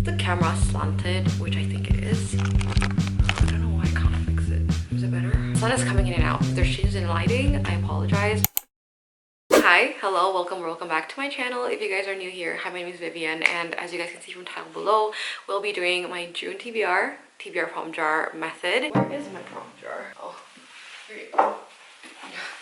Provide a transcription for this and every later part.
the camera slanted, which I think it is. I don't know why I can't fix it. Is it better? The sun is coming in and out. If there's changes in lighting, I apologize. Hi, hello, welcome back to my channel. If you guys are new here, hi, my name is Vivian, and as you guys can see from the title below, we'll be doing my June TBR prompt jar method. Where is my prompt jar? Oh, here you go.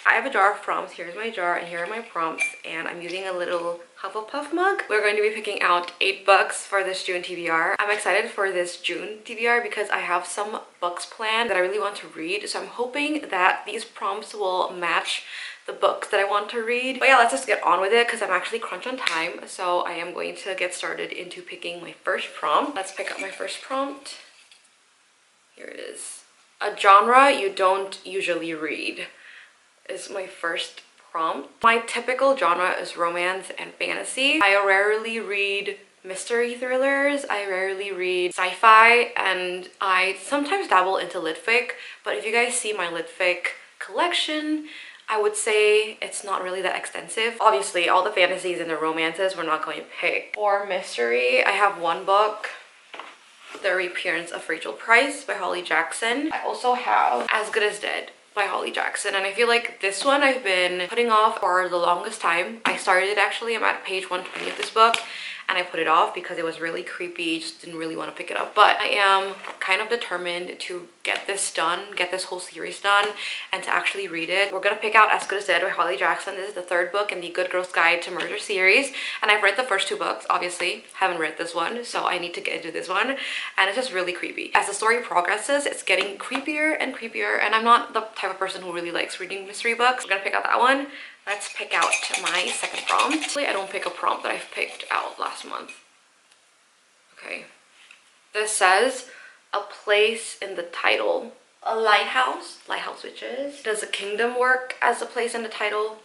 I have a jar of prompts. Here's my jar and here are my prompts, and I'm using a little Hufflepuff mug. We're going to be picking out 8 books for this June TBR. I'm excited for this June TBR because I have some books planned that I really want to read, so I'm hoping that these prompts will match the books that I want to read. But yeah, let's just get on with it because I'm actually crunched on time, so I am going to get started into picking my first prompt. Let's pick up my first prompt. Here it is. A genre you don't usually read is my first prompt. My typical genre is romance and fantasy. I rarely read mystery thrillers, I rarely read sci-fi, and I sometimes dabble into litfic, but if you guys see my litfic collection, I would say it's not really that extensive. Obviously, all the fantasies and the romances we're not going to pick. For mystery, I have one book, The Reappearance of Rachel Price by Holly Jackson. I also have As Good as Dead by Holly Jackson, and I feel like this one I've been putting off for the longest time. I started it actually, I'm at page 120 of this book, and I put it off because it was really creepy, just didn't really want to pick it up. But I am kind of determined to get this done, get this whole series done, and to actually read it. We're gonna pick out As Good as Dead by Holly Jackson. This is the 3rd book in the Good Girl's Guide to Murder series, and I've read the first 2 books, obviously. Haven't read this one, so I need to get into this one, and it's just really creepy. As the story progresses, it's getting creepier and creepier, and I'm not the type of person who really likes reading mystery books. We're gonna pick out that one. Let's pick out my second prompt. Actually, I don't pick a prompt that I've picked out last month. Okay. This says, a place in the title. A lighthouse. Lighthouse witches. Does a kingdom work as a place in the title?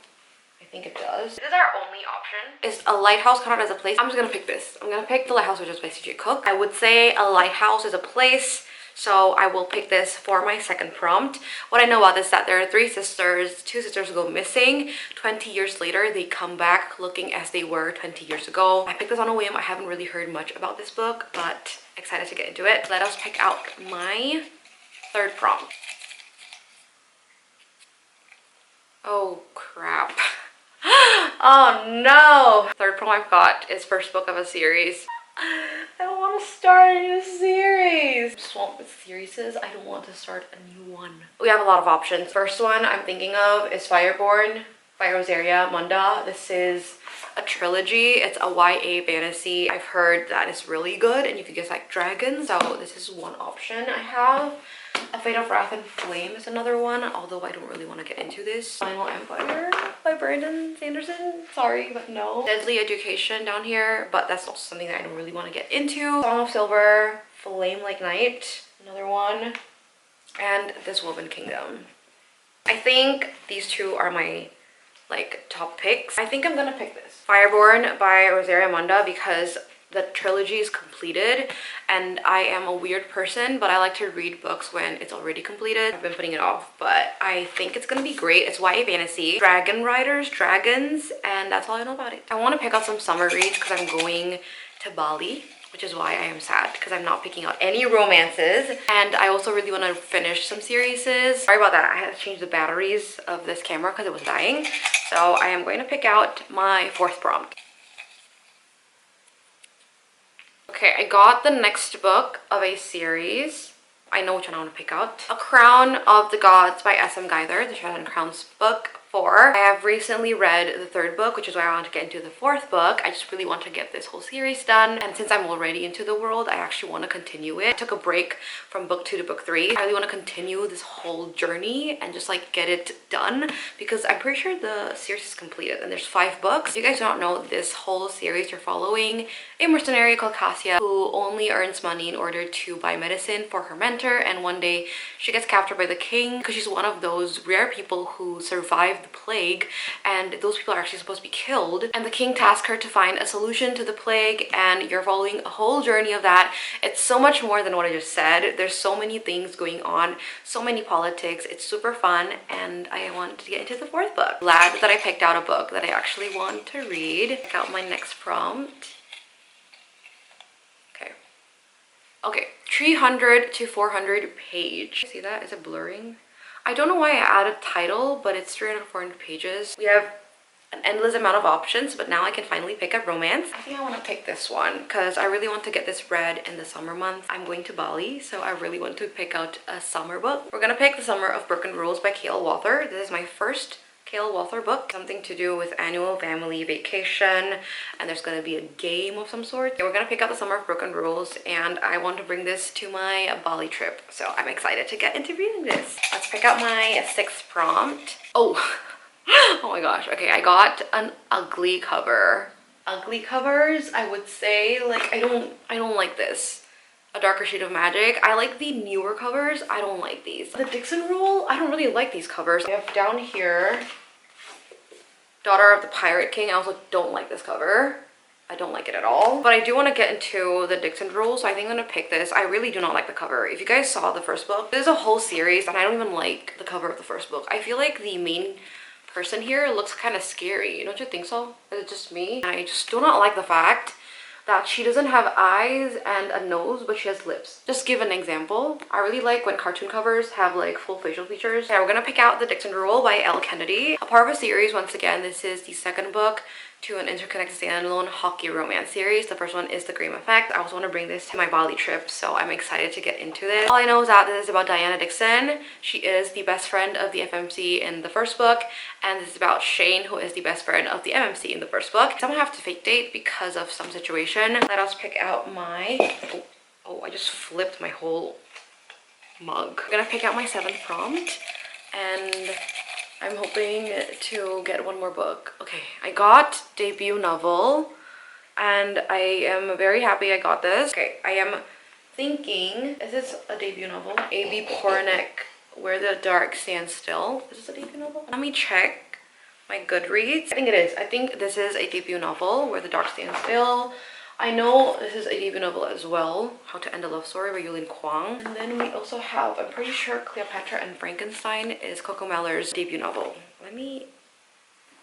I think it does. This is our only option. Is a lighthouse counted as a place? I'm just gonna pick this. I'm gonna pick The Lighthouse Witches by C.J. Cook. I would say a lighthouse is a place, so I will pick this for my second prompt. What I know about this is that there are 3 sisters. 2 sisters go missing. 20 years later, they come back looking as they were 20 years ago. I picked this on a whim. I haven't really heard much about this book, but excited to get into it. Let us pick out my 3rd prompt. Oh, crap. Oh, no. 3rd prompt I've got is first book of a series. I don't want to start a new series. I'm swamped with series. I don't want to start a new one. We have a lot of options. First one I'm thinking of is Fireborn by Rosaria Munda. This is a trilogy. It's a YA fantasy. I've heard that it's really good, and if you guys like dragons, so this is one option I have. A Fate of Wrath and Flame is another one, although I don't really want to get into this. Final Empire by Brandon Sanderson. Sorry, but no. Deadly Education down here, but that's also something that I don't really want to get into. Song of Silver, Flame Like Night, another one. And This Woven Kingdom. I think these 2 are my top picks. I think I'm gonna pick this. Fireborn by Rosaria Munda because the trilogy is completed, and I am a weird person, but I like to read books when it's already completed. I've been putting it off, but I think it's gonna be great. It's YA fantasy, dragon riders, dragons, and that's all I know about it. I want to pick out some summer reads because I'm going to Bali, which is why I am sad because I'm not picking out any romances, and I also really want to finish some series. Sorry about that. I had to change the batteries of this camera because it was dying, so I am going to pick out my 4th prompt. Okay, I got the next book of a series. I know which one I want to pick out. A Crown of the Gods by S.M. Geither, the Shadow and Crowns book 4. I have recently read the 3rd book, which is why I want to get into the 4th book. I just really want to get this whole series done, and since I'm already into the world, I actually want to continue it. I took a break from book 2 to book 3. I really want to continue this whole journey and just get it done, because I'm pretty sure the series is completed and there's 5 books. If you guys don't know, this whole series you're following a mercenary called Cassia who only earns money in order to buy medicine for her mentor, and one day she gets captured by the king because she's one of those rare people who survived the plague, and those people are actually supposed to be killed, and the king tasks her to find a solution to the plague, and you're following a whole journey of that. It's so much more than what I just said. There's so many things going on, so many politics. It's super fun, and I want to get into the 4th book. Glad that I picked out a book that I actually want to read. Pick out my next prompt. Okay, Okay, 300 to 400 page. See that? Is it blurring? I don't know why I added title, but it's 300 to 400 pages. We have an endless amount of options, but now I can finally pick up romance. I think I want to pick this one because I really want to get this read in the summer month. I'm going to Bali, so I really want to pick out a summer book. We're gonna pick The Summer of Broken Rules by K.L. Walther. This is my first K.L. Walther book, something to do with annual family vacation, and there's gonna be a game of some sort. So we're gonna pick out The Summer of Broken Rules, and I want to bring this to my Bali trip, so I'm excited to get into reading this. Let's pick out my sixth prompt. Oh. Oh my gosh. Okay, I got an ugly cover. Ugly covers, I would say, like, I don't like this. A Darker Shade of Magic. I like the newer covers. I don't like these. The Dixon Rule, I don't really like these covers. I have down here Daughter of the Pirate King. I also don't like this cover. I don't like it at all. But I do want to get into the Dixon Rule, so I think I'm gonna pick this. I really do not like the cover. If you guys saw the first book, there's a whole series and I don't even like the cover of the first book. I feel like the main person here looks kind of scary. Don't you think so? Is it just me? I just do not like the fact that she doesn't have eyes and a nose, but she has lips. Just give an example. I really like when cartoon covers have like full facial features. Yeah, we're gonna pick out The Dixon Rule by L. Kennedy. A part of a series, once again. This is the second book to an interconnected standalone hockey romance series. The first one is The Graham Effect. I also want to bring this to my Bali trip, so I'm excited to get into this. All I know is that this is about Diana Dixon. She is the best friend of the FMC in the first book, and this is about Shane, who is the best friend of the MMC in the first book. Someone have to fake date because of some situation. Let us pick out my... Oh, I just flipped my whole mug. I'm gonna pick out my seventh prompt, and I'm hoping to get one more book. Okay, I got debut novel, and I am very happy I got this. Okay, I am thinking, is this a debut novel? A.B. Poranek, Where the Dark Stands Still. Is this a debut novel? Let me check my Goodreads. I think it is. I think this is a debut novel, Where the Dark Stands Still. I know this is a debut novel as well, How to End a Love Story by Yulin Kwang. And then we also have, I'm pretty sure Cleopatra and Frankenstein is Coco Meller's debut novel. Let me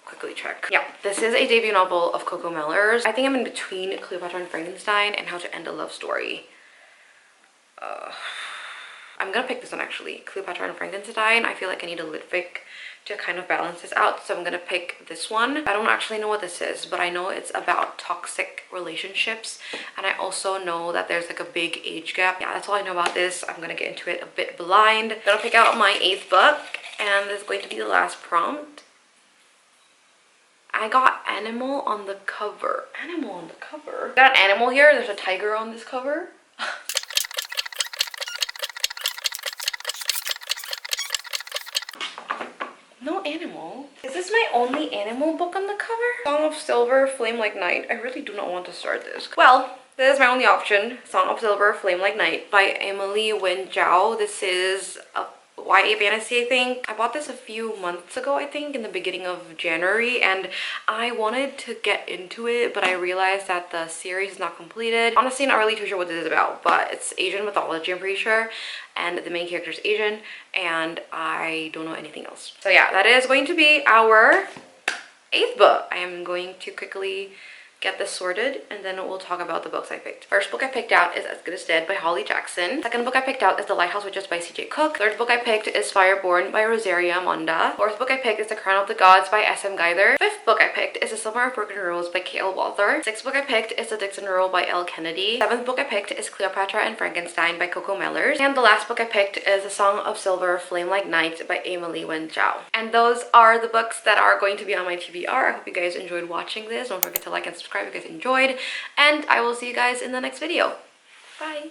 quickly check. Yeah, this is a debut novel of Coco Meller's. I think I'm in between Cleopatra and Frankenstein and How to End a Love Story. I'm gonna pick this one actually, Cleopatra and Frankenstein. I feel like I need a litfic to kind of balance this out, so I'm gonna pick this one. I don't actually know what this is, but I know it's about toxic relationships, and I also know that there's like a big age gap. Yeah, that's all I know about this. I'm gonna get into it a bit blind. I'm gonna pick out my eighth book, and this is going to be the last prompt. I got animal on the cover. Animal on the cover? Got an animal here. There's a tiger on this cover. No animal. Is this my only animal book on the cover? Song of Silver, Flame Like Night. I really do not want to start this. Well, this is my only option. Song of Silver, Flame Like Night by Emily Wen Zhao. This is a YA fantasy, I think. I bought this a few months ago, I think, in the beginning of January, and I wanted to get into it, but I realized that the series is not completed. Honestly, not really too sure what this is about, but it's Asian mythology, I'm pretty sure, and the main character is Asian, and I don't know anything else. So yeah, that is going to be our eighth book. I am going to quickly get this sorted, and then we'll talk about the books I picked. First book I picked out is As Good as Dead by Holly Jackson. Second book I picked out is The Lighthouse Witches by C.J. Cook. Third book I picked is Fireborn by Rosaria Monda. Fourth book I picked is The Crown of the Gods by S.M. Geither. Fifth book I picked is The Summer of Broken Rules by K.L. Walther. Sixth book I picked is The Dixon Rule by L. Kennedy. Seventh book I picked is Cleopatra and Frankenstein by Coco Mellers. And the last book I picked is The Song of Silver, Flame Like Night by Emily Wen Zhao. And those are the books that are going to be on my TBR. I hope you guys enjoyed watching this. Don't forget to like and subscribe if you guys enjoyed. And I will see you guys in the next video. Bye!